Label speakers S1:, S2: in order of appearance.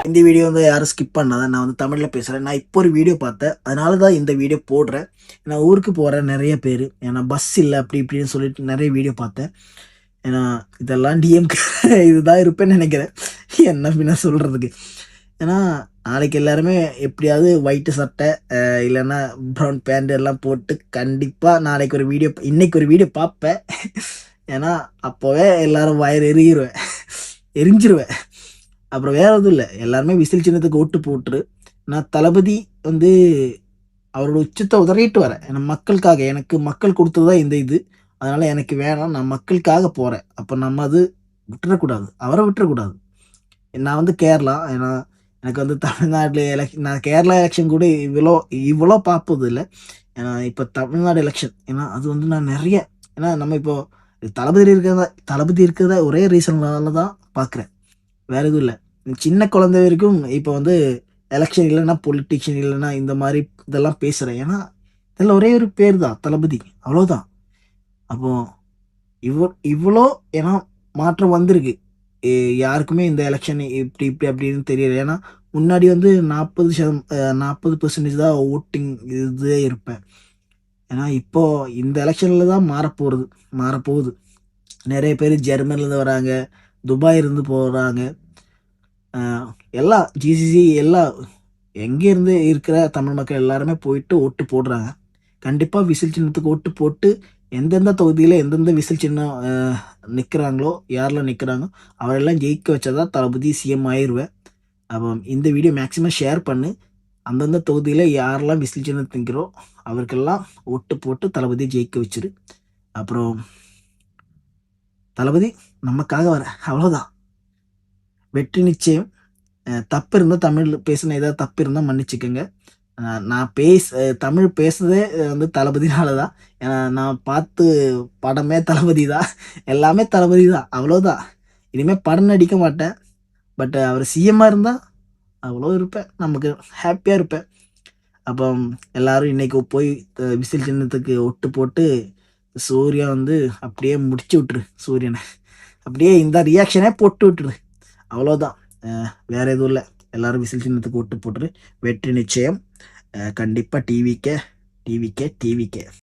S1: இந்த வீடியோ வந்து யாரும் ஸ்கிப் பண்ணாதான் நான் வந்து தமிழில் பேசுகிறேன். நான் இப்போ ஒரு வீடியோ பார்த்தேன், அதனால தான் இந்த வீடியோ போடுறேன். நான் ஊருக்கு போகிறேன் நிறைய பேர், ஏன்னா பஸ் இல்லை அப்படி இப்படின்னு சொல்லிட்டு நிறைய வீடியோ பார்த்தேன். ஏன்னா இதெல்லாம் டிஎம்கே இதுதான் இருப்பேன்னு நினைக்கிறேன், என்ன பின்ன சொல்கிறதுக்கு. ஏன்னா நாளைக்கு எல்லாருமே எப்படியாவது ஒயிட்டு சட்டை இல்லைன்னா ப்ரௌன் பேண்ட் எல்லாம் போட்டு கண்டிப்பாக நாளைக்கு ஒரு வீடியோ, இன்னைக்கு ஒரு வீடியோ பார்ப்பேன். ஏன்னா அப்போவே எல்லாரும் வயிறு எரிஞ்சிருவேன். அப்புறம் வேற எதுவும் இல்லை, எல்லாருமே விசில் சின்னத்துக்கு ஓட்டு போட்டுரு. நான் தளபதி வந்து அவரோட உச்சத்தை உதறிட்டு வரேன். ஏன்னா மக்களுக்காக, எனக்கு மக்கள் கொடுத்ததுதான் இந்த இது, அதனால எனக்கு வேணாம், நான் மக்களுக்காக போறேன். அப்போ நம்ம அது விட்டுறக்கூடாது, அவரை விட்டுறக்கூடாது. நான் வந்து கேரளா, ஏன்னா எனக்கு வந்து தமிழ்நாட்டில் நான் கேரளா எலெக்ஷன் கூட இவ்வளோ பார்ப்பது இல்லை. ஏன்னா இப்போ தமிழ்நாடு எலெக்ஷன், ஏன்னா அது வந்து நான் நிறைய, ஏன்னா நம்ம இப்போ தளபதி இருக்கிறத ஒரே ரீசன்னால தான் பார்க்குறேன், வேற எதுவும் இல்லை. சின்ன குழந்தை வரைக்கும் இப்போ வந்து எலெக்ஷன் இல்லைன்னா பொலிட்டிஷியன் இல்லைன்னா இந்த மாதிரி இதெல்லாம் பேசுகிறேன். ஏன்னா இதில் ஒரே ஒரு பேர் தான் தளபதி, அவ்வளோதான். அப்போ இவ்வளோ ஏன்னா மாற்றம் வந்திருக்கு. யாருக்குமே இந்த எலெக்ஷன் இப்படி இப்படி அப்படின்னு தெரியல. ஏன்னா முன்னாடி வந்து 40% தான் ஓட்டிங் இதே இருப்பேன். ஏன்னா இப்போ இந்த எலெக்ஷனில் தான் மாறப்போகுது. நிறைய பேர் ஜெர்மனிலேருந்து வராங்க, துபாய் இருந்து போகிறாங்க, எல்லாம் ஜிசிசி எல்லாம் எங்கேருந்து இருக்கிற தமிழ் மக்கள் எல்லாருமே போயிட்டு ஓட்டு போடுறாங்க. கண்டிப்பாக விசில் சின்னத்துக்கு ஓட்டு போட்டு எந்தெந்த தொகுதியில் எந்தெந்த விசில் சின்னம் நிற்கிறாங்களோ, யாரெல்லாம் நிற்கிறாங்களோ அவரெல்லாம் ஜெயிக்க வச்சதான் தளபதி சிஎம் ஆயிடுவேன். அப்போ இந்த வீடியோ மேக்ஸிமம் ஷேர் பண்ணு. அந்தந்த தொகுதியில் யாரெல்லாம் விசில் சின்னம் திங்கிறோ அவருக்கெல்லாம் ஓட்டு போட்டு தளபதியை ஜெயிக்க வச்சிரு. அப்புறம் தளபதி நமக்காக வர, அவ்வளோதான். வெற்றி நிச்சயம். தப்பு இருந்தால் தமிழ் பேசுன ஏதாவது தப்பு இருந்தால் மன்னிச்சுக்கோங்க. நான் தமிழ் பேசுறதே வந்து தளபதினால தான். ஏன்னா நான் பார்த்து படமே தளபதி தான், எல்லாமே தளபதி தான், அவ்வளோதான். இனிமேல் படம் நடிக்க மாட்டேன். பட் அவர் சிஎம்மாக இருந்தால் அவ்வளோ இருப்பேன், நமக்கு ஹாப்பியாக இருப்பேன். அப்போ எல்லாரும் இன்னைக்கு போய் விசில் சின்னத்துக்கு ஒட்டு போட்டு சூர்யா வந்து அப்படியே முடிச்சு விட்டுரு, சூரியனை அப்படியே இந்த ரியாக்ஷனே போட்டு விட்டுரு, அவ்வளோதான். வேற எதுவும் இல்லை, எல்லாரும் விசில் சின்னத்துக்கு ஓட்டு போட்டுரு. வெற்றி நிச்சயம். கண்டிப்பாக டிவிக்கே.